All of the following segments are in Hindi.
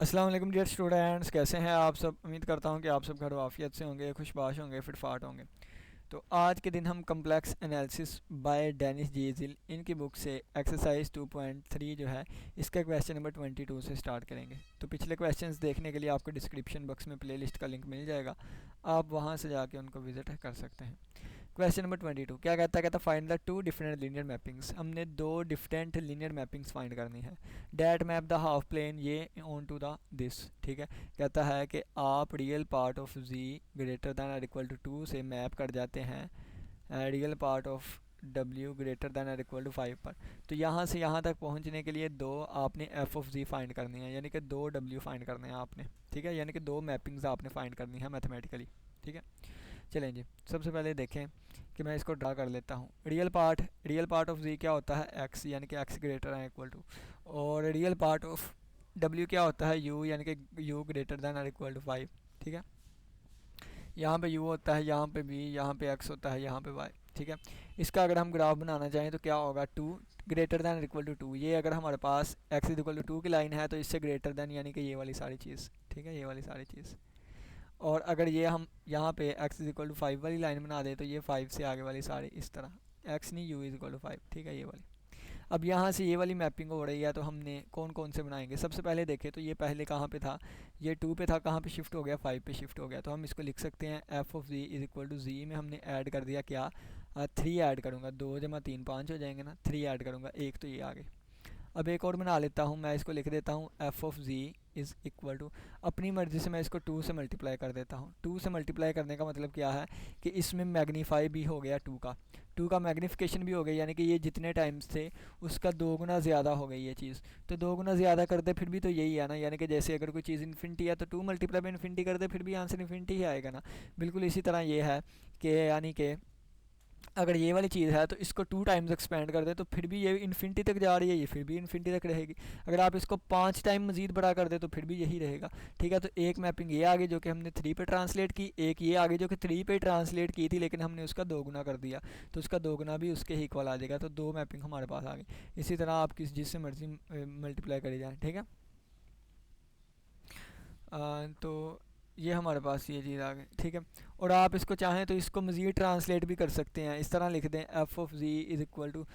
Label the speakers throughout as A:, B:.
A: अस्सलाम वालेकुम डियर स्टूडेंट्स, कैसे हैं आप सब। उम्मीद करता हूं कि आप सब घर वाफियत से होंगे, खुशबाश होंगे, फिटफाट होंगे। तो आज के दिन हम कम्प्लेक्स एनालिसिस बाय डेनिस जीजिल इनकी बुक से एक्सरसाइज 2.3 जो है इसका क्वेश्चन नंबर 22 से स्टार्ट करेंगे। तो पिछले क्वेश्चंस देखने के लिए आपको डिस्क्रिप्शन बॉक्स में प्लेलिस्ट का लिंक मिल जाएगा, आप वहां से जाके उनको विजिट कर सकते हैं। क्वेश्चन नंबर 22 क्या कहता है, कहता find the two different linear mappings. हमने दो डिफरेंट लीनियर मैपिंग्स फाइंड करनी है। That map the half plane ये ऑन टू द दिस। ठीक है, कहता है कि आप real part of z greater than और इक्वल टू 2 से मैप कर जाते हैं real part of w greater than और इक्वल टू 5 पर। तो यहाँ से यहाँ तक पहुँचने के लिए दो आपने f ऑफ z फाइंड करनी है, यानी कि दो w फाइंड करने हैं आपने। ठीक है, यानी कि दो मैपिंग्स आपने फाइंड करनी है मैथमेटिकली। ठीक है, चलें जी, सबसे पहले देखें कि मैं इसको ड्रा कर लेता हूँ। रियल पार्ट ऑफ जी क्या होता है x, यानी कि x ग्रेटर है इक्वल टू, और रियल पार्ट ऑफ w क्या होता है u, यानी कि u ग्रेटर दैन और इक्वल टू 5। ठीक है, यहाँ पे u होता है, यहाँ पे b, यहाँ पे x होता है, यहाँ पे y। ठीक है, इसका अगर हम ग्राफ बनाना चाहें तो क्या होगा, 2 ग्रेटर दैन इक्वल टू 2। ये अगर हमारे पास x इज इक्वल टू 2 की लाइन है तो इससे ग्रेटर दैन यानी कि ये वाली सारी चीज़। ठीक है, ये वाली सारी चीज़। और अगर ये हम यहाँ पे x इज इक्वल टू 5 वाली लाइन बना दें तो ये 5 से आगे वाली सारी इस तरह, x नहीं u इज इक्वल टू 5। ठीक है, ये वाली। अब यहाँ से ये वाली मैपिंग हो रही है, तो हमने कौन कौन से बनाएंगे। सबसे पहले देखें तो ये पहले कहाँ पे था, ये 2 पे था, कहाँ पे शिफ्ट हो गया, 5 पे शिफ्ट हो गया। तो हम इसको लिख सकते हैं f of z is equal to z में हमने ऐड कर दिया क्या, 3 ऐड करूँगा, 2 जमा 3 5 हो जाएंगे ना, 3 ऐड करूँगा, एक तो ये आगे। अब एक और बना लेता हूँ, मैं इसको लिख देता हूँ f of z is equal to, अपनी मर्ज़ी से मैं इसको 2 से मल्टीप्लाई कर देता हूँ। 2 से मल्टीप्लाई करने का मतलब क्या है कि इसमें मैग्नीफाई भी हो गया 2 का मैग्नीफिकेशन भी हो गया, यानी कि ये जितने टाइम्स थे उसका 2 गुना ज़्यादा हो गई ये चीज़। तो 2 गुना ज़्यादा कर दे फिर भी तो यही है ना, यानी कि जैसे अगर कोई चीज़ इन्फिनिटी है तो 2 मल्टीप्लाई बाई इन्फिनिटी कर दे फिर भी आंसर इन्फिनिटी ही आएगा ना। बिल्कुल इसी तरह ये है कि यानी कि अगर ये वाली चीज़ है तो इसको 2 टाइम्स एक्सपेंड कर दे तो फिर भी ये इन्फिनिटी तक जा रही है, ये फिर भी इन्फिनिटी तक रहेगी। अगर आप इसको 5 टाइम मज़ीद बड़ा कर दे तो फिर भी यही रहेगा। ठीक है, तो एक मैपिंग ये आगे जो कि हमने 3 पे ट्रांसलेट की, एक ये आगे जो कि 3 पे ट्रांसलेट की थी लेकिन हमने उसका 2 गुना कर दिया, तो उसका 2 गुना भी उसके ही इक्वल आ जाएगा। तो 2 मैपिंग हमारे पास आ गई। इसी तरह आप जिससे मर्जी मल्टीप्लाई करी जाए। ठीक है, तो ये हमारे पास ये चीज़ आ गई। ठीक है, और आप इसको चाहें तो इसको मज़ीद ट्रांसलेट भी कर सकते हैं, इस तरह लिख दें f of z is equal to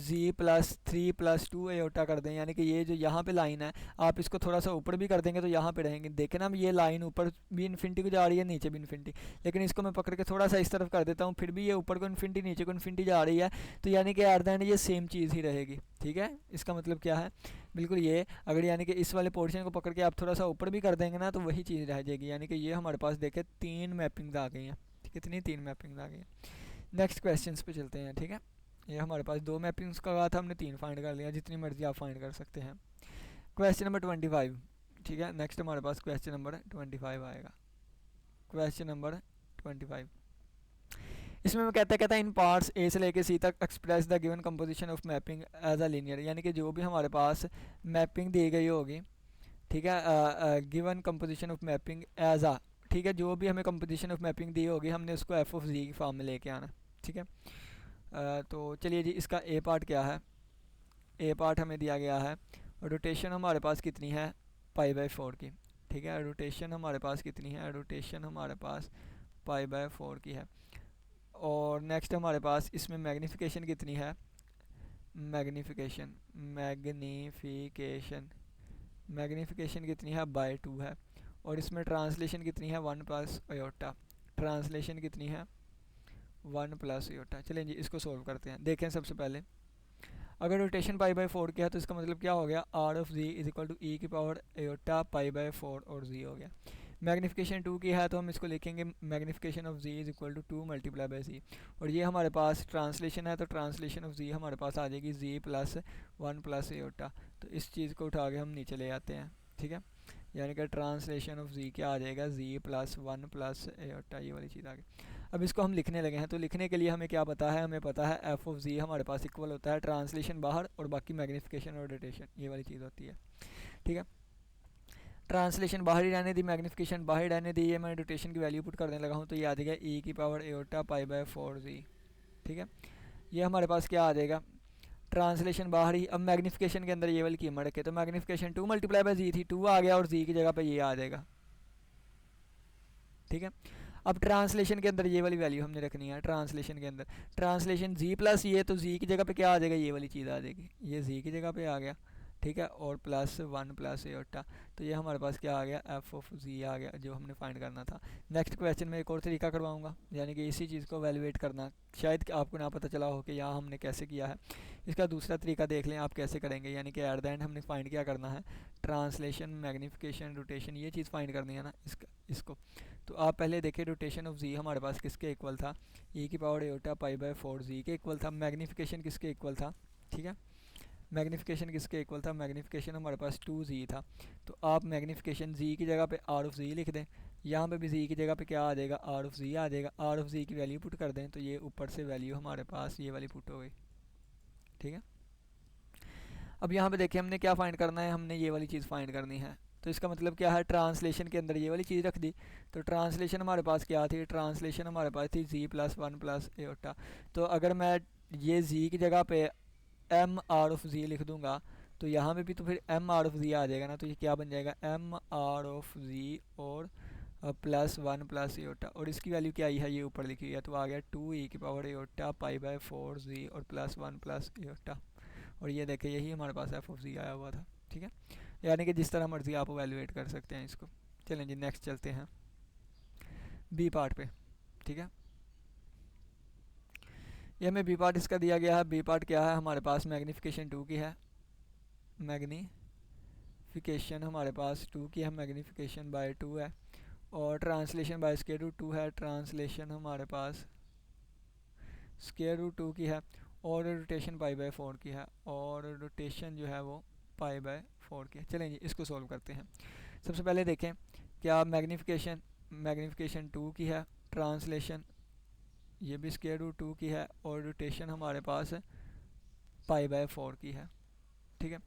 A: z plus 3 plus 2 iota कर दें, यानी कि ये जो यहाँ पे लाइन है आप इसको थोड़ा सा ऊपर भी कर देंगे तो यहाँ पे रहेंगे। देखें ना, ये लाइन ऊपर भी इन्फिनिटी को जा रही है, नीचे भी इन्फिनिटी, लेकिन इसको मैं पकड़ के थोड़ा सा इस तरफ कर देता हूँ, फिर भी ये ऊपर को इन्फिनिटी नीचे को इन्फिनिटी जा रही है, तो यानी कि एट द एंड ये सेम चीज़ ही रहेगी। ठीक है, इसका मतलब क्या है, बिल्कुल ये अगर यानी कि इस वाले पोर्शन को पकड़ के आप थोड़ा सा ऊपर भी कर देंगे ना तो वही चीज़ रह जाएगी। यानी कि ये हमारे पास देखे 3 मैपिंग्स आ गई हैं। कितनी 3 मैपिंग्स आ गई हैं। नेक्स्ट क्वेश्चन पे चलते हैं। ठीक है, ये हमारे पास 2 मैपिंग्स का कहा था, हमने 3 फाइंड कर लिया, जितनी मर्जी आप फाइंड कर सकते हैं। Question number 25। ठीक है, नेक्स्ट हमारे पास क्वेश्चन नंबर 25 आएगा। क्वेश्चन नंबर 25 इसमें मैं कहता है इन पार्ट्स ए से लेके सी तक express the given composition of mapping as a linear, यानी कि जो भी हमारे पास मैपिंग दी गई होगी। ठीक है, given composition of mapping as आ, ठीक है, जो भी हमें कंपोजिशन ऑफ मैपिंग दी होगी हमने उसको एफ ऑफ जी की फॉर्म में लेके आना। ठीक है, तो चलिए जी, इसका ए पार्ट क्या है। ए पार्ट हमें दिया गया है, रोटेशन हमारे पास कितनी है, π/4 की। ठीक है, रोटेशन हमारे पास कितनी है, रोटेशन हमारे पास π/4 की है। और नेक्स्ट हमारे पास इसमें मैग्नीफिकेशन कितनी है, मैग्नीफिकेशन मैग्नीफिकेशन मैग्नीफिकेशन कितनी है, बाय 2 है। और इसमें ट्रांसलेशन कितनी है, 1 प्लस अयोटा, ट्रांसलेशन कितनी है, 1 प्लस अयोटा। चलें जी, इसको सोल्व करते हैं। देखें सबसे पहले अगर रोटेशन π/4 किया तो इसका मतलब क्या हो गया, R of G is equal to E की पावर अयोटा π/4 और जी हो गया। मैग्नीफिकेशन 2 की है तो हम इसको लिखेंगे magnification of G is equal to 2 multiply by G. और ये हमारे पास ट्रांसलेशन है तो ट्रांसलेशन ऑफ जी हमारे पास आ जाएगी जी प्लस 1 प्लस एयोटा। तो इस चीज़ को उठा के हम नीचे ले आते हैं। ठीक है, यानी कि ट्रांसलेशन ऑफ जी क्या आ जाएगा, जी प्लस 1 प्लस एयोटा, ये वाली चीज़ आ गई। अब इसको हम लिखने लगे हैं, तो लिखने के लिए हमें क्या पता है, हमें पता है एफ ऑफ जी हमारे पास इक्वल होता है ट्रांसलेशन बाहर और बाकी मैग्नीफिकेशन और रोटेशन, ये वाली चीज़ होती है। ठीक है, ट्रांसलेशन बाहर ही रहने दी, मैग्नीफिकेशन बाहर रहने दी, ये मैं रोटेशन की वैल्यू पुट करने लगा हूँ तो ये आ जाएगा ई की पावर एयोटा π/4 जी। ठीक है, ये हमारे पास क्या आ जाएगा, ट्रांसलेशन बाहर ही। अब मैग्नीफिकेशन के अंदर ये वाली कीमत रखे तो मैग्नीफिकेशन 2 मल्टीप्लाई बाय जी थी, 2 आ गया और जी की जगह पे ये आ जाएगा, ठीक है। अब ट्रांसलेशन के अंदर ये वाली वैल्यू हमने रखनी है, ट्रांसलेशन के अंदर ट्रांसलेशन जी प्लस ये, तो जी की जगह पे क्या आ जाएगा, ये वाली चीज़ आ जाएगी, ये जी की जगह पे आ गया, ठीक है, और प्लस 1 प्लस एटा, तो ये हमारे पास क्या आ गया, एफ ऑफ जी आ गया, जो हमने फाइंड करना था। नेक्स्ट क्वेश्चन में एक और तरीका करवाऊंगा, यानी कि इसी चीज़ को वैल्यूएट करना, शायद कि आपको ना पता चला हो कि यहाँ हमने कैसे किया है। इसका दूसरा तरीका देख लें आप कैसे करेंगे, यानी कि एट द एंड हमने फाइंड क्या करना है, ट्रांसलेशन, मैग्नीफिकेशन, रोटेशन, ये चीज़ फाइंड करनी है ना इसको। तो आप पहले देखिए रोटेशन ऑफ जी हमारे पास किसके इक्वल था, ई की पावर एटा पाई बाय 4 जी के इक्वल था। मैग्नीफिकेशन किसके इक्वल था, ठीक है, मैग्नीफिकेशन किसके इक्वल था, मैग्नीफिकेशन हमारे पास 2z था। तो आप मैग्नीफिकेशन z की जगह पे r ऑफ z लिख दें, यहाँ पे भी z की जगह पे क्या आ जाएगा, r ऑफ z आ जाएगा, r ऑफ z की वैल्यू पुट कर दें, तो ये ऊपर से वैल्यू हमारे पास ये वाली पुट हो गई, ठीक है। अब यहाँ पे देखिए हमने क्या फाइंड करना है, हमने ये वाली चीज़ फाइंड करनी है। तो इसका मतलब क्या है, ट्रांसलेशन के अंदर ये वाली चीज़ रख दी, तो ट्रांसलेशन हमारे पास क्या थी, ट्रांसलेशन हमारे पास थी z प्लस 1 प्लस एटा। तो अगर मैं ये z की जगह पे एम आर ऑफ जी लिख दूंगा, तो यहाँ पे भी तो फिर एम आर ऑफ जी आ जाएगा ना, तो ये क्या बन जाएगा, एम आर ऑफ जी और प्लस 1 प्लस एटा, और इसकी वैल्यू क्या आई है, ये ऊपर लिखी है, तो आ गया 2 ई की पावर एटा पाई बाय 4 जी और प्लस 1 प्लस एटा, और ये देखें यही हमारे पास एफ ऑफ जी आया हुआ था, ठीक है। यानी कि जिस तरह मर्जी आप वैल्यूएट कर सकते हैं इसको। चलें जी नेक्स्ट चलते हैं बी पार्ट पे, ठीक है। ये हमें बी पार्ट इसका दिया गया है। बी पार्ट क्या है हमारे पास, मैग्नीफिकेशन 2 की है, मैग्नीफिकेशन हमारे पास 2 की है, मैग्नीफिकेशन बाय 2 है, और ट्रांसलेशन बाय स्क्वायर रूट 2 है, ट्रांसलेशन हमारे पास स्क्वायर रूट 2 की है, और रोटेशन पाई बाय 4 की है, और रोटेशन जो है वो पाई बाय 4 की है। चलें जी इसको सॉल्व करते हैं। सबसे पहले देखें क्या मैग्नीफिकेशन 2 की है, ट्रांसलेशन ये भी स्क्वायर रूट 2 की है, और रोटेशन हमारे पास पाई बाय 4 की है, ठीक है।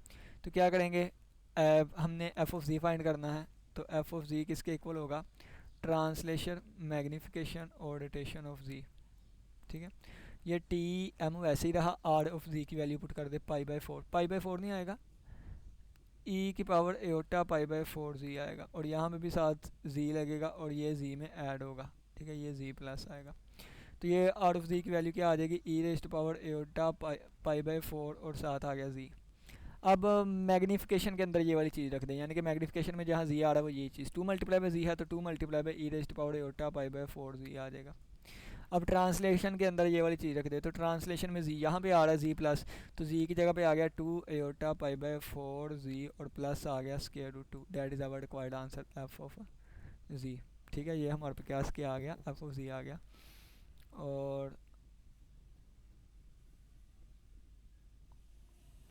A: तो क्या करेंगे, हमने एफ ऑफ जी फाइंड करना है, तो एफ ऑफ जी किसके इक्वल होगा, ट्रांसलेशन, मैग्नीफिकेशन और रोटेशन ऑफ जी, ठीक है। ये टी एम वैसे ही रहा, आर ऑफ जी की वैल्यू पुट कर दे पाई बाय 4, पाई बाय 4 नहीं आएगा, ई की पावर एटा पाई बाय 4 जी आएगा, और यहाँ पे भी साथ जी लगेगा और ये जी में ऐड होगा, ठीक है, ये जी प्लस आएगा। तो ये आर ऑफ जी की वैल्यू क्या आ जाएगी, ई rest power Etah pi by 4 और साथ आ गया जी। अब मैग्नीफिकेशन के अंदर ये वाली चीज़ रख दें, यानी कि मैग्नीफिकेशन में जहाँ जी आ रहा है वो ये चीज़ 2 मल्टीप्लाई बाय जी है, तो 2 multiply by E rest power Etah pi by 4 जी आ जाएगा। अब ट्रांसलेशन के अंदर ये वाली चीज़ रख दे, तो ट्रांसलेशन में जी यहाँ पे आ रहा है जी प्लस, तो जी की जगह पे आ गया 2 एटा पाई बाय 4 जी और प्लस आ गया square root 2, that is our required answer F of जी, ठीक है। ये हमारे पास क्या आ गया, एफ ऑफ जी आ गया, और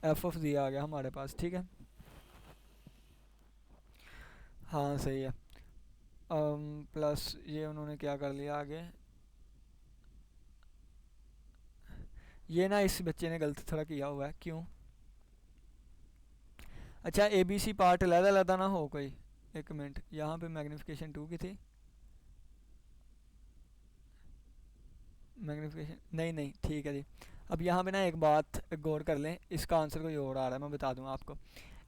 A: एफ ऑफ जी आ गया हमारे पास, ठीक है। हाँ सही है। प्लस ये उन्होंने क्या कर लिया आगे, ये ना इस बच्चे ने गलत थोड़ा किया हुआ है, क्यों, अच्छा ए बी सी पार्ट अलग अलग ना हो कोई, एक मिनट, यहाँ पे मैग्नीफिकेशन 2 की थी, मैग्नीफिकेशन नहीं नहीं ठीक है जी। अब यहाँ पे ना एक बात गौर कर लें, इसका आंसर कोई और आ रहा है, मैं बता दूँ आपको।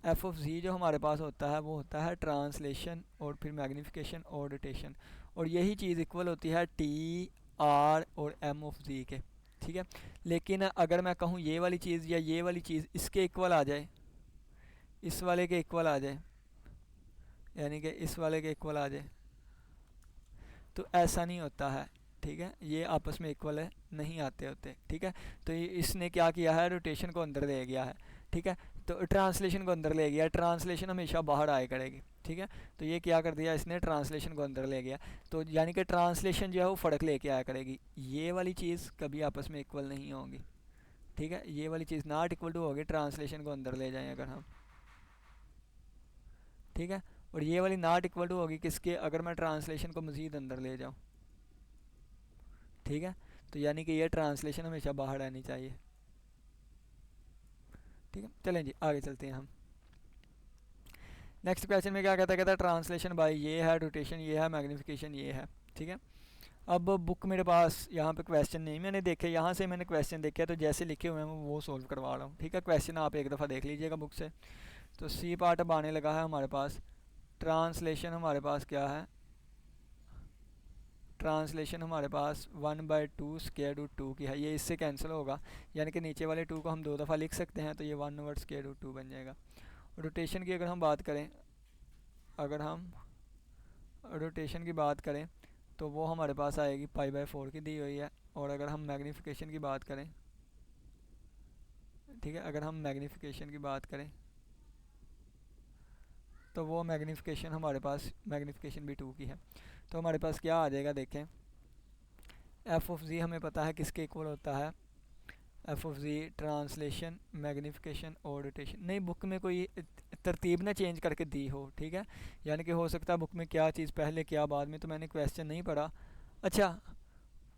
A: एफ ऑफ जी जो हमारे पास होता है वो होता है ट्रांसलेशन और फिर मैग्नीफिकेशन और रोटेशन, और यही चीज़ इक्वल होती है टी आर और एम ऑफ जी के, ठीक है। लेकिन अगर मैं कहूँ ये वाली चीज़ या ये वाली चीज़ इसके इक्वल आ जाए, इस वाले के इक्वल आ जाए, यानी कि इस वाले के इक्वल आ जाए, तो ऐसा नहीं होता है, ठीक है, ये आपस में इक्वल है नहीं आते होते, ठीक है। तो ये इसने क्या किया है, रोटेशन को अंदर ले गया है, ठीक है, तो ट्रांसलेशन को अंदर ले गया, ट्रांसलेशन हमेशा बाहर आया करेगी, ठीक है। तो ये क्या कर दिया इसने, ट्रांसलेशन को अंदर ले गया, तो यानी कि ट्रांसलेशन जो है वो फ़र्क लेके आया करेगी, ये वाली चीज़ कभी आपस में इक्वल नहीं होगी, ठीक है। ये वाली चीज़ नॉट इक्वल टू होगी ट्रांसलेशन को अंदर ले जाएं अगर हम, ठीक है, और ये वाली नॉट इक्वल टू होगी किसके, अगर मैं ट्रांसलेशन को मज़ीद अंदर ले जाऊँ, ठीक है। तो यानी कि ये ट्रांसलेशन हमेशा बाहर आनी चाहिए, ठीक है। चलें जी आगे चलते हैं हम। नेक्स्ट क्वेश्चन में क्या कहता है, ट्रांसलेशन बाय ये है, रोटेशन ये है, मैग्नीफिकेशन ये है, ठीक है। अब बुक मेरे पास यहाँ पे क्वेश्चन नहीं मैंने देखे, यहाँ से मैंने क्वेश्चन देखे तो जैसे लिखे हुए हैं मैं वो सोल्व करवा रहा हूँ। ठीक है, क्वेश्चन आप एक दफ़ा देख लीजिएगा बुक से। तो सी पार्ट अब आने लगा है हमारे पास। ट्रांसलेशन हमारे पास क्या है, ट्रांसलेशन हमारे पास 1/2 स्क्वायर रूट 2 की है, ये इससे कैंसिल होगा, यानी कि नीचे वाले 2 को हम 2 दफ़ा लिख सकते हैं, तो ये 1/2 स्क्वायर रूट 2 बन जाएगा। रोटेशन की अगर हम बात करें, अगर हम रोटेशन की बात करें तो वो हमारे पास आएगी π/4 की दी हुई है। और अगर हम मैग्नीफिकेशन की बात करें, ठीक है, अगर हम मैग्नीफिकेशन की बात करें तो वो मैग्नीफिकेशन हमारे पास मैग्नीफिकेशन भी 2 की है। तो हमारे पास क्या आ जाएगा देखें, एफ ऑफ जी हमें पता है किसके इक्वल होता है, f of z translation magnification और रोटेशन। नहीं, बुक में कोई तरतीब ना चेंज करके दी हो, ठीक है, यानी कि हो सकता है बुक में क्या चीज़ पहले क्या बाद में, तो मैंने क्वेश्चन नहीं पढ़ा। अच्छा,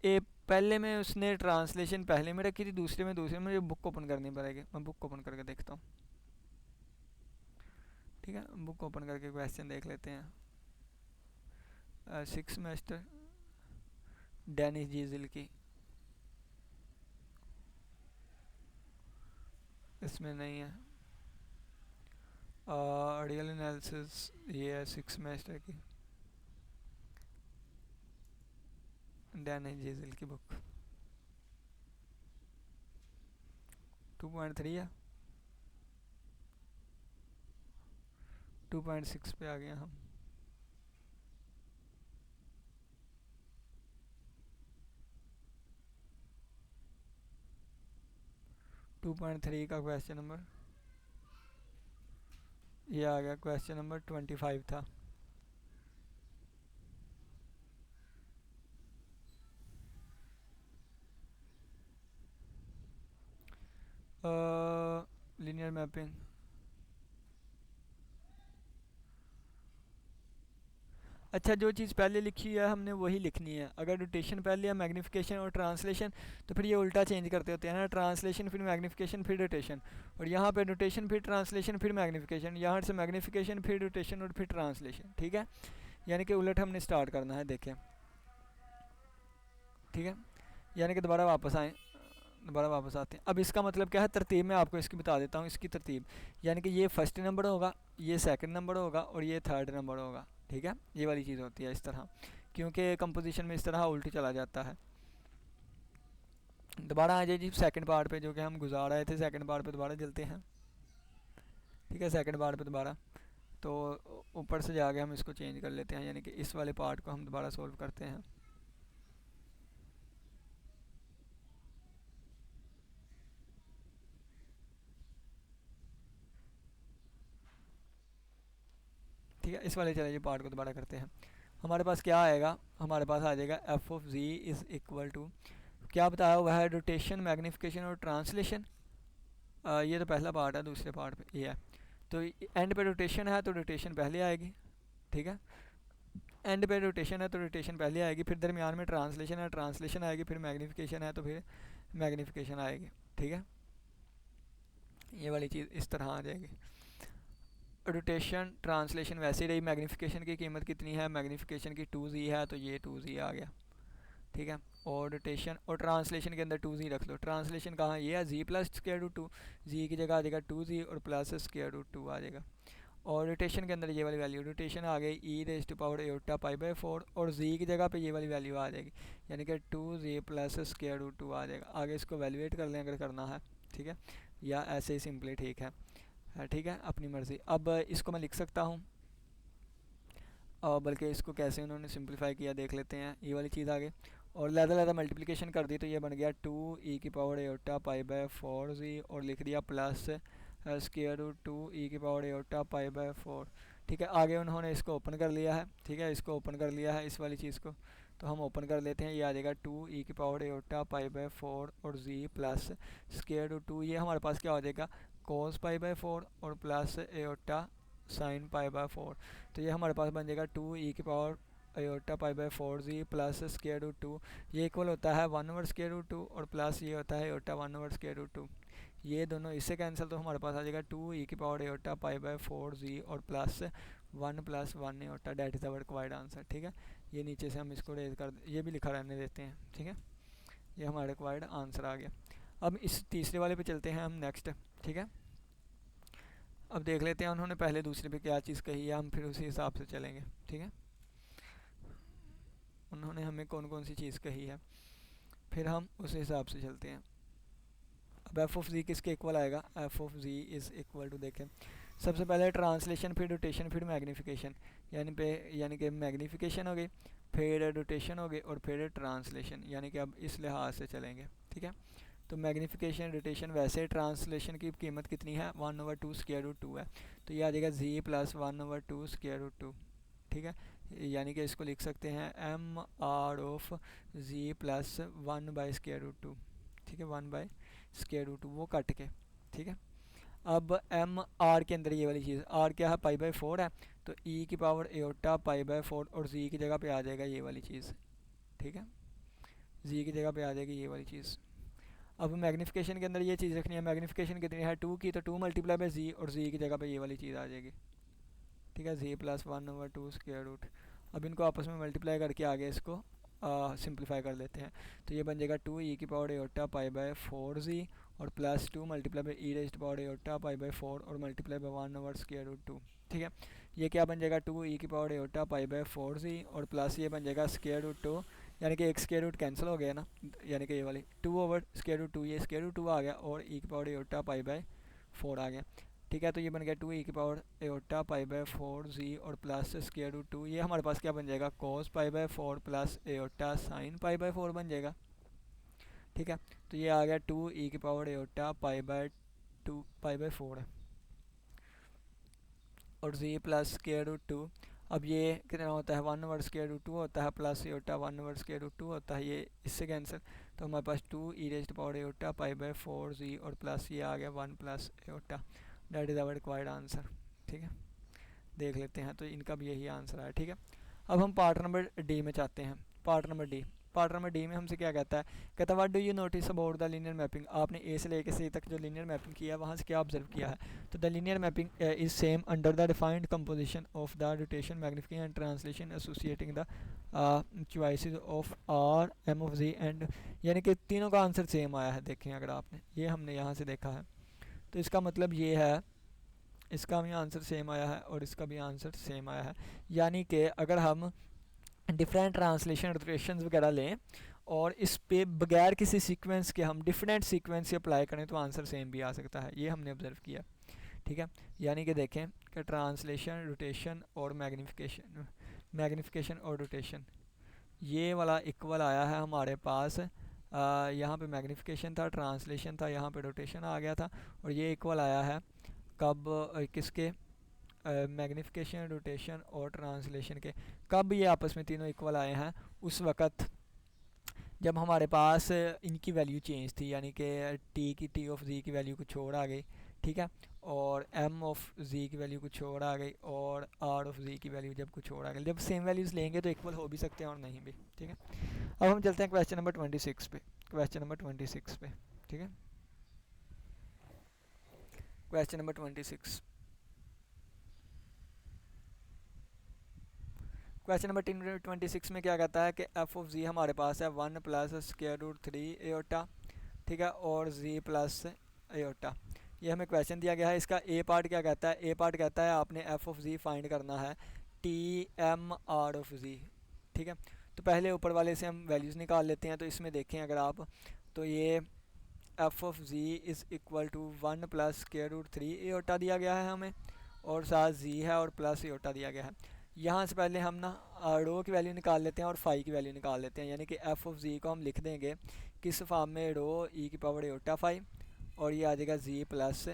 A: ए पहले में उसने ट्रांसलेशन पहले में रखी थी, दूसरे में दूसरे में, मुझे बुक ओपन करनी पड़ेगी, मैं बुक ओपन करके देखता हूँ। ठीक है, बुक ओपन करके क्वेश्चन देख लेते हैं। 6 सेमेस्टर डेनिस जीजिल की, इसमें नहीं है। रियल एनालिसिस ये है 6 सेमेस्टर की डेनिस जीजिल की बुक। 2.3 है, 2.6 पे आ गए हम। टू पॉइंट थ्री का क्वेश्चन नंबर ये आ गया, क्वेश्चन नंबर 25 था। लीनियर मैपिंग, अच्छा जो चीज़ पहले लिखी है हमने वही लिखनी है। अगर रोटेशन पहले या मैग्नीफिकेशन और ट्रांसलेशन, तो फिर ये उल्टा चेंज करते होते हैं ना, ट्रांसलेशन फिर मैग्नीफिकेशन फिर रोटेशन, और यहाँ पे रोटेशन फिर ट्रांसलेशन फिर मैग्नीफिकेशन, यहाँ से मैग्नीफिकेशन फिर रोटेशन और फिर ट्रांसलेशन। ठीक है, यानी कि उलट हमने स्टार्ट करना है, देखें। ठीक है, यानी कि दोबारा वापस आते हैं। अब इसका मतलब क्या है, तरतीब में आपको इसकी बता देता हूँ, इसकी तरतीब, यानी कि ये फर्स्ट नंबर होगा, ये सेकंड नंबर होगा और ये थर्ड नंबर होगा। ठीक है, ये वाली चीज़ होती है इस तरह, क्योंकि कंपोजिशन में इस तरह उल्ट चला जाता है। दोबारा आ जाइए जी सेकंड पार्ट पे, जो कि हम गुजार रहे थे, सेकंड पार्ट पे दोबारा चलते हैं। ठीक है, सेकंड पार्ट पे दोबारा, तो ऊपर से जाके हम इसको चेंज कर लेते हैं, यानी कि इस वाले पार्ट को हम दोबारा सोल्व करते हैं। ठीक है, इस वाले चलिए पार्ट को दोबारा करते हैं। हमारे पास क्या आएगा, हमारे पास आ जाएगा f of z is equal to, क्या बताया हुआ है, रोटेशन मैग्नीफिकेशन और ट्रांसलेशन। ये तो पहला पार्ट है, दूसरे पार्ट पे ये है, तो एंड पे रोटेशन है तो रोटेशन पहले आएगी। ठीक है, एंड पे रोटेशन है तो रोटेशन पहले आएगी, फिर दरमियान में ट्रांसलेशन है, ट्रांसलेशन आएगी, फिर मैग्नीफिकेशन है तो फिर मैग्नीफिकेशन आएगी। ठीक है, ये वाली चीज़ इस तरह आ जाएगी। रोटेशन ट्रांसलेशन वैसे ही रही, मैग्नीफिकेशन की कीमत कितनी है, मैग्नीफिकेशन की 2z है, तो ये 2z आ गया। ठीक है, और रोटेशन और ट्रांसलेशन के अंदर 2z रख लो, ट्रांसलेशन कहाँ, ये है z प्लस स्क्वायर रूट 2, जी की जगह आ जाएगा 2z और प्लस स्क्वायर रूट 2 आ जाएगा। और रोटेशन के अंदर ये वाली वैल्यू, रोटेशन आ गई e⁻⁴ π/4, और z की जगह पे ये वाली वैल्यू आ जाएगी, यानी कि 2z प्लस स्क्वायर रूट 2 आ जाएगा। आगे इसको वैल्यूएट कर लें अगर करना है, ठीक है, या ऐसे ही सिंपली ठीक है, ठीक है, अपनी मर्ज़ी। अब इसको मैं लिख सकता हूँ, और बल्कि इसको कैसे उन्होंने सिंप्लीफाई किया देख लेते हैं। ये वाली चीज़ आ गई, और लहदा मल्टीप्लिकेशन कर दी तो ये बन गया 2e⁻⁴z, और लिख दिया प्लस स्क्वायर रूट 2e⁻⁴। ठीक है, आगे उन्होंने इसको ओपन कर लिया है। ठीक है, इसको ओपन कर लिया है, इस वाली चीज़ को तो हम ओपन कर लेते हैं, ये आ जाएगा 2e⁻⁴ और z प्लस स्क्वायर रूट 2, ये हमारे पास क्या हो जाएगा, cos π/4 और प्लस एटा साइन π/4, तो ये हमारे पास बन जाएगा 2e⁻⁴z प्लस स्क्वायर रूट 2, ये इक्वल होता है 1/स्क्वायर रूट 2 और प्लस ये होता है एटा 1/स्क्वायर रूट 2, ये दोनों इससे कैंसिल, तो हमारे पास आ जाएगा 2e⁻⁴z और plus 1 + 1 aorta, that is the required answer. ठीक है, ये नीचे से हम इसको रेज कर, ये भी लिखा रहने देते हैं। ठीक है, ये हमारा रिक्वायर्ड आंसर आ गया। अब इस तीसरे वाले पे चलते हैं हम नेक्स्ट। ठीक है, अब देख लेते हैं उन्होंने पहले दूसरे पे क्या चीज़ कही है, हम फिर उसी हिसाब से चलेंगे। ठीक है, उन्होंने हमें कौन कौन सी चीज़ कही है, फिर हम उस हिसाब से चलते हैं। अब एफ ऑफ जी किसके इक्वल आएगा, f of z is equal to, देखें सबसे पहले ट्रांसलेशन, फिर रोटेशन, फिर मैग्नीफिकेशन, यानी कि मैग्नीफिकेशन हो गई, फिर रोटेशन हो गई, और फिर ट्रांसलेशन, यानी कि अब इस लिहाज से चलेंगे। ठीक है, तो मैग्नीफिकेशन, रोटेशन, वैसे ट्रांसलेशन की कीमत कितनी है, 1/2 है, तो ये आ जाएगा जी प्लस 1/2 ठीक है, यानी कि इसको लिख सकते हैं M R of z plus 1/2। ठीक है, 1/√2 वो कट के। ठीक है, अब एम आर के अंदर ये वाली चीज़, आर क्या है, π/4 है, तो ई की पावर एओटा π/4, और जी की जगह पे आ जाएगा ये वाली चीज़। ठीक है, जी की जगह पे आ जाएगी ये वाली चीज़। अब मैग्नीफिकेशन के अंदर ये चीज़ रखनी है, मैग्नीफिकेशन कितनी है 2 की, तो 2 × जी, और जी की जगह पे ये वाली चीज़ आ जाएगी। ठीक है, जी प्लस 1/2 अब इनको आपस में मल्टीप्लाई करके आगे इसको सिंप्लीफाई कर लेते हैं, तो ये बन जाएगा 2 की पावर एओटा π/4 जी, और प्लस 2 × ई रेज़्ड पावर एओटा π/4, और मल्टीप्लाई बाय 1/√2। ठीक है, ये क्या बन जाएगा 2 की पावर एओटा π/4 जी, और प्लस ये बन जाएगा √2, यानी कि एक स्क्वायर रूट कैंसिल हो गया ना, यानी कि ये वाली 2/√2, ये √2 आ गया, और ई की पावर एओटा π/4 आ गया। ठीक है, तो ये बन गया 2 की पावर एओटा π/4 जी, और प्लस √2, ये हमारे पास क्या बन जाएगा cos π/4 प्लस एओटा sin π/4 बन जाएगा। ठीक है, तो ये आ गया 2 की पावर एओटा π/4 है, और जी प्लस √2, अब ये कितना होता है 1/√2 होता है, प्लस एओटा 1/√2 होता है, ये इससे कैंसिल, तो हमारे पास 2 e raised power iota π/4 z, और प्लस ये आ गया 1 plus iota, that is our required answer. ठीक है, देख लेते हैं, तो इनका भी यही आंसर है। ठीक है, अब हम पार्ट नंबर डी में चाहते हैं। पार्ट नंबर डी में हमसे क्या कहता है, कहता है what do you notice about the linear mapping, आपने ए से लेकर सी तक जो लीनियर मैपिंग किया है वहाँ से क्या ऑब्जर्व किया है, तो the linear mapping is same under the defined composition of the rotation, magnification and translation associating the choices of R M of z and, यानी कि तीनों का आंसर सेम आया है। देखें अगर आपने ये हमने यहाँ से देखा है, तो इसका मतलब ये है, इसका भी आंसर सेम आया है और इसका भी आंसर सेम आया है, यानी कि अगर हम डिफरेंट ट्रांसलेशन रोटेशन वगैरह लें और इस पे बगैर किसी सीक्वेंस के हम डिफरेंट सीक्वेंस से अप्लाई करें तो आंसर सेम भी आ सकता है, ये हमने ऑब्जर्व किया। ठीक है, यानी कि देखें कि ट्रांसलेशन, रोटेशन और मैग्नीफिकेशन और रोटेशन, ये वाला इक्वल आया है हमारे पास, यहाँ पे मैग्नीफिकेशन था, ट्रांसलेशन था, यहाँ पे रोटेशन आ गया था, और ये इक्वल आया है कब, किसके, मैग्नीफिकेशन, रोटेशन और ट्रांसलेशन के। कब ये आपस में तीनों इक्वल आए हैं, उस वक़्त जब हमारे पास इनकी वैल्यू चेंज थी, यानी कि टी ऑफ जी की वैल्यू कुछ और आ गई। ठीक है, और एम ऑफ जी की वैल्यू कुछ और आ गई, और आर ऑफ जी की वैल्यू जब कुछ और आ गई, जब सेम वैल्यूज़ लेंगे तो इक्वल हो भी सकते हैं और नहीं भी। ठीक है, अब हम चलते हैं क्वेश्चन नंबर 26 पे। ठीक है, क्वेश्चन नंबर 26। क्वेश्चन नंबर 26 में क्या कहता है कि एफ ऑफ जी हमारे पास है 1 प्लस √3 एओटा। ठीक है, और जी प्लस एओटा, ये हमें क्वेश्चन दिया गया है। इसका ए पार्ट क्या कहता है, ए पार्ट कहता है आपने एफ ऑफ जी फाइंड करना है टी एम आर ऑफ जी। ठीक है, तो पहले ऊपर वाले से हम वैल्यूज़ निकाल लेते हैं, तो इसमें देखें अगर आप, तो ये f of z is equal to 1 plus √3 iota दिया गया है हमें, और साथ जी है और प्लस एओटा दिया गया है। यहाँ से पहले हम ना रो की वैल्यू निकाल लेते हैं और फाई की वैल्यू निकाल लेते हैं, यानी कि एफ ऑफ जी को हम लिख देंगे किस फॉर्म में, रो ई की पावर एओटा फाई, और ये आ जाएगा जी प्लस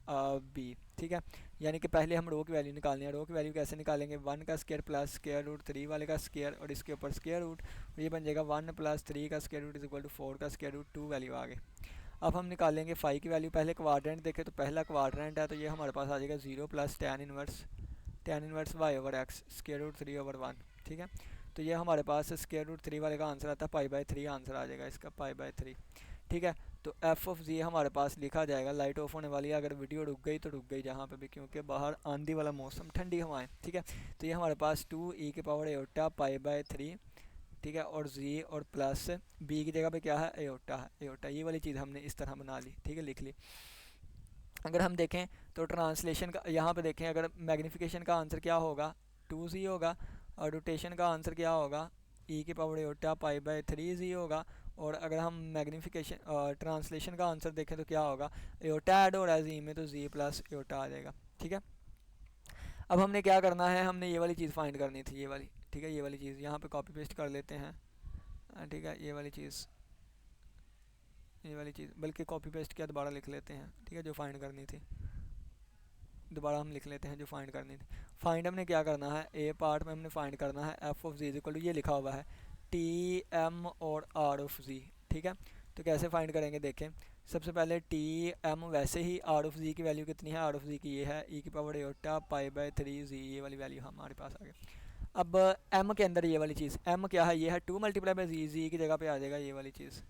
A: बी। ठीक है, यानी कि पहले हम रो की वैल्यू निकालनी है। रो की वैल्यू कैसे निकालेंगे, 1 का स्क्वायर प्लस √3 वाले का स्क्वायर, और इसके ऊपर स्क्वायर रूट, और ये बन जाएगा 1 + 3 का square root is equal to 4 का स्क्वायर रूट 2 वैल्यू आ गई। अब हम निकालेंगे फाई की वैल्यू, पहले क्वाड्रेंट देखें तो पहला क्वाड्रेंट है, तो ये हमारे पास आ जाएगा 0 + tan 1 y/x √3/1। ठीक है, तो ये हमारे पास √3 वाले का आंसर आता है π/3 आंसर आ जाएगा इसका π/3। ठीक है, तो एफ ऑफ जी हमारे पास लिखा जाएगा, लाइट ऑफ होने वाली है, अगर वीडियो रुक गई तो रुक गई जहाँ पे भी, क्योंकि बाहर आंधी वाला मौसम, ठंडी हवाएं, ठीक है। तो ये हमारे पास 2e⁻⁴ पाई/3, ठीक है, और जी और प्लस बी की जगह पे क्या है, एयोटा है, एयोटा, ये वाली चीज़ हमने इस तरह बना ली, ठीक है, लिख ली। अगर हम देखें तो ट्रांसलेशन का यहाँ पे देखें, अगर मैग्नीफिकेशन का आंसर क्या होगा, 2z होगा, और रोटेशन का आंसर क्या होगा, e⁻⁴ पाई/3z होगा। और अगर हम मैग्नीफिकेशन ट्रांसलेशन का आंसर देखें तो क्या होगा, एयोटा ऐड हो रहा है जी में, तो जी प्लस एयोटा आ जाएगा, ठीक है। अब हमने क्या करना है, हमने ये वाली चीज़ फाइंड करनी थी, ये वाली, ठीक है, ये वाली चीज़ यहाँ पे कॉपी पेस्ट कर लेते हैं, ठीक है, ये वाली चीज़ बल्कि कॉपी पेस्ट किया दोबारा लिख लेते हैं, ठीक है, जो फाइंड करनी थी दोबारा हम लिख लेते हैं, जो फाइंड करनी थी। फाइंड हमने क्या करना है, ए पार्ट में हमने फाइंड करना है f of z equal to, ये लिखा हुआ है टी एम और आर ऑफ जी, ठीक है। तो कैसे फाइंड करेंगे देखें, सबसे पहले टी एम, वैसे ही आर ऑफ जी की वैल्यू कितनी है, आर ऑफ जी की ये है e⁻⁴ पाई/3 जी, ये वाली वैल्यू हमारे पास आ गई। अब एम के अंदर ये वाली चीज़, एम क्या है, ये है 2 × जी, जी की जगह पे आ जाएगा ये वाली चीज़।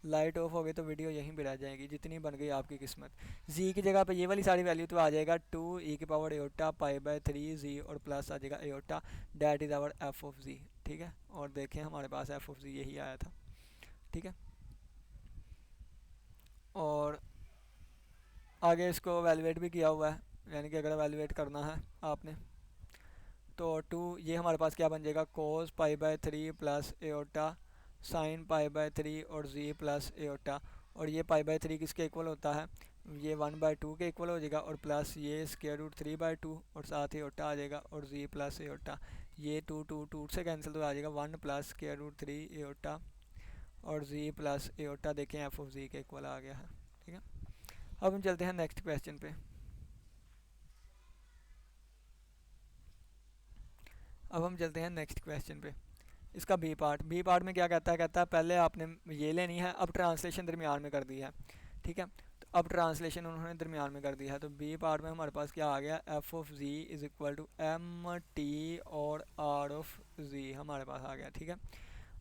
A: लाइट ऑफ हो गई तो वीडियो यहीं पे रह जाएगी, जितनी बन गई आपकी किस्मत। जी की जगह पे ये वाली सारी वैल्यू तो आ जाएगा 2e⁻⁴ पाई/3 जी, और प्लस आ जाएगा iota, that is our F of जी, ठीक है। और देखें हमारे पास एफ ऑफ जी यही आया था, ठीक है। और आगे इसको वैल्यूएट भी किया हुआ है, यानी कि अगर वैल्यूएट करना है आपने तो 2, ये हमारे पास क्या बन जाएगा, कोस पाई/3 प्लस एयोटा साइन पाई/3 और जी प्लस एयोटा। और ये पाई/3 किसके इक्वल होता है, ये 1/2 के इक्वल हो जाएगा, और प्लस ये √3/2, और साथ ही एयोटा आ जाएगा, और जी प्लस एयोटा, ये 2 से कैंसिल तो आ जाएगा 1 प्लस √3 एयोटा, और जी प्लस एयोटा, देखें एफ ऑफ जी के इक्वल आ गया है, ठीक है। अब हम चलते हैं नेक्स्ट क्वेश्चन पे। इसका बी पार्ट में क्या कहता है, कहता है पहले आपने ये लेनी है, अब ट्रांसलेशन दरमियान में कर दी है, ठीक है। तो अब ट्रांसलेशन उन्होंने दरमियान में कर दी है, तो बी पार्ट में हमारे पास क्या आ गया, f of z is equal to M T और आर ऑफ जी हमारे पास आ गया, ठीक है।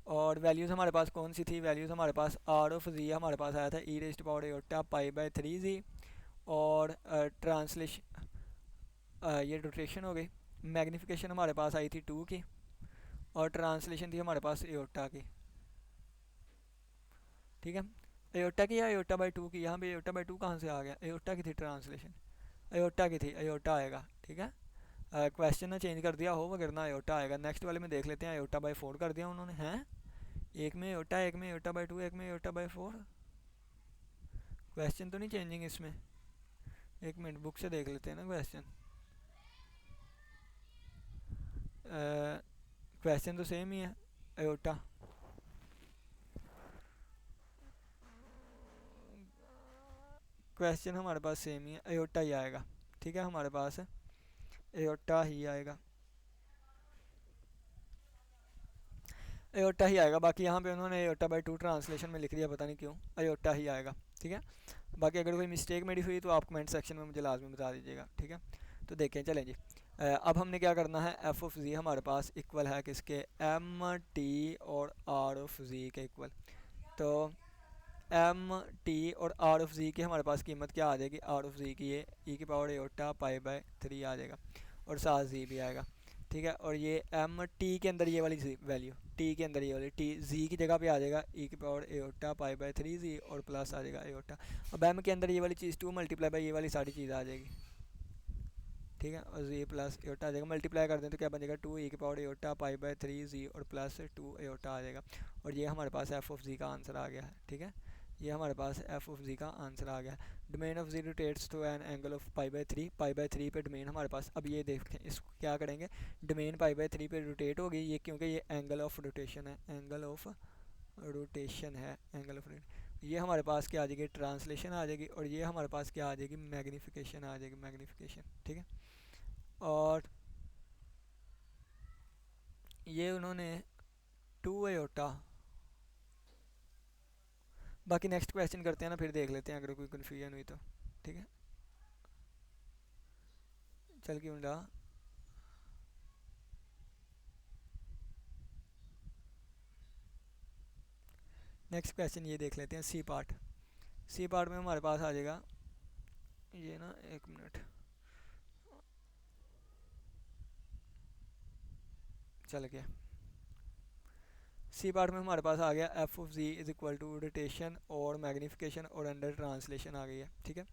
A: और वैल्यूज़ हमारे पास कौन सी थी, वैल्यूज़ हमारे पास आर ऑफ जी हमारे पास आया था e⁻⁴ पाई/3 जी, और ट्रांसलेशन ये रोटेशन हो गई, मैग्नीफिकेशन हमारे पास आई थी 2 की, और ट्रांसलेशन थी हमारे पास एयोटा की, ठीक है। एयोटा की या एयोटा/2 की, यहाँ पे एयोटा/2 कहाँ से आ गया, एयोटा की थी ट्रांसलेशन, एयोटा की थी, एयोटा आएगा, ठीक है। क्वेश्चन ने चेंज कर दिया हो वगैरह, एयोटा आएगा। नेक्स्ट वाले में देख लेते हैं, एयोटा/4 कर दिया उन्होंने, हैं एक में एयोटा, एक में एयोटा/2, एक में एयोटा/4, क्वेश्चन तो नहीं चेंजिंग इसमें, एक मिनट बुक से देख लेते हैं ना क्वेश्चन, क्वेश्चन तो सेम ही है, एयोटा, क्वेश्चन हमारे पास सेम ही है, एयोटा ही आएगा, ठीक है, हमारे पास एयोटा ही आएगा, एयोटा ही आएगा। बाकी यहाँ पे उन्होंने एयोटा/2 ट्रांसलेशन में लिख दिया, पता नहीं क्यों, एयोटा ही आएगा, ठीक है। बाकी अगर कोई मिस्टेक मेरी हुई तो आप कमेंट सेक्शन में मुझे लाजमी बता दीजिएगा, ठीक है। तो देखें, चलें जी, अब हमने क्या करना है, एफ ऑफ जी हमारे पास इक्वल है किसके, एम टी और आर ऑफ जी के इक्वल। तो एम टी और आर ऑफ जी की हमारे पास कीमत क्या आ जाएगी, आर ऑफ जी की ये e⁻⁴ पाई/3 आ जाएगा, और साथ जी भी आएगा, ठीक है। और ये एम टी के अंदर ये वाली वैल्यू, टी के अंदर ये वाली टी जी की जगह पे आ जाएगा e⁻⁴ पाई/3 जी, और प्लस आ जाएगा एयोटा। अब एम के अंदर ये वाली चीज़ 2 × ये वाली सारी चीज़ आ जाएगी, ठीक है, और जी प्लस एयोटा आ जाएगा, मल्टीप्लाई कर दें तो क्या बन जाएगा, 2e⁻⁴ पाई/3 जी, और प्लस 2 एयोटा आ जाएगा। और ये हमारे पास एफ ऑफ जी का आंसर आ गया है, ठीक है, ये हमारे पास एफ ऑफ जी का आंसर आ गया है। Domain of G rotates to an angle of पाई/3 पे डोमेन हमारे पास, अब ये देखें इसको क्या करेंगे, डोमेन पाई/3 पे रोटेट होगी ये, क्योंकि ये एंगल ऑफ रोटेशन है, एंगल ऑफ रोटेशन है, एंगल ऑफ ये हमारे पास क्या आ जाएगी, ट्रांसलेशन आ जाएगी, और ये हमारे पास क्या आ जाएगी, मैग्नीफिकेशन आ जाएगी, मैग्नीफिकेशन, ठीक है। और ये उन्होंने 2 एयोटा, बाकी नेक्स्ट क्वेश्चन करते हैं ना, फिर देख लेते हैं अगर कोई कन्फ्यूजन हुई तो, ठीक है, चल क्यों रहा। नेक्स्ट क्वेश्चन ये देख लेते हैं, सी पार्ट। सी पार्ट में हमारे पास आ जाएगा ये ना, एक मिनट चल गया। सी पार्ट में हमारे पास आ गया f of z is equal to rotation और मैग्नीफिकेशन और अंडर ट्रांसलेशन आ गई है, ठीक है।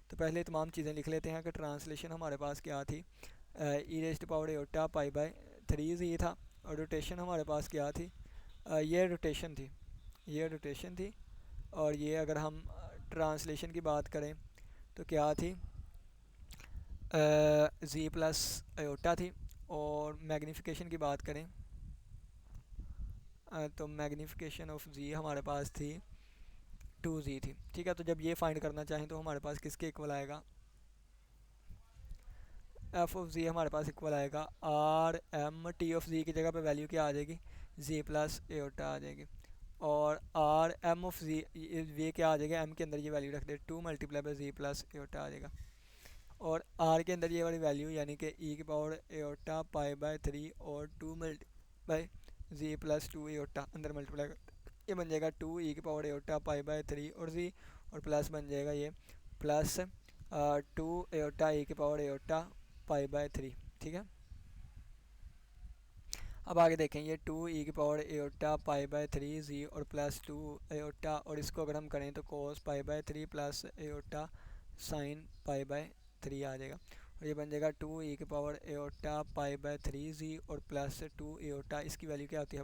A: तो पहले तमाम चीज़ें लिख लेते हैं कि ट्रांसलेशन हमारे पास क्या थी, ई rest power Etah pi by 3 जी था। और रोटेशन हमारे पास क्या थी, ये रोटेशन थी, ये रोटेशन थी। और ये अगर हम ट्रांसलेशन की बात करें तो क्या थी, जी प्लस एटा थी। और मैग्नीफिकेशन की बात करें तो मैग्नीफिकेशन ऑफ जी हमारे पास थी 2 जी थी, ठीक है। तो जब ये फाइंड करना चाहें तो हमारे पास किसके इक्वल आएगा, एफ ऑफ जी हमारे पास इक्वल आएगा आर एम टी ऑफ जी की जगह पे वैल्यू क्या आ जाएगी, जी प्लस एटा आ जाएगी। और आर एम ऑफ जी ये क्या आ जाएगा, एम के अंदर ये वैल्यू रख दे 2 multiply by ji plus iota आ जाएगा। और आर के अंदर ये वाली वैल्यू यानी कि ई की पावर एटा पाई बाय 3 और 2 मल्टीप्लाई जी प्लस 2 एटा अंदर मल्टीप्लाई कर, ये बन जाएगा 2 ई की पावर एटा पाई बाय 3 और जी, और प्लस बन जाएगा ये प्लस 2 एटा ई की पावर एटा पाई बाय 3, ठीक है। अब आगे देखें, ये 2 ई की पावर एटा पाई बाय 3 जी और प्लस 2 एटा, और इसको अगर हम करें तो कोस pi by 3 plus iota sine pi by 3 आ जाएगा। और ये बन जाएगा 2 ई की पावर एटा पाई बाय 3 जी और प्लस 2 एटा, इसकी वैल्यू क्या होती है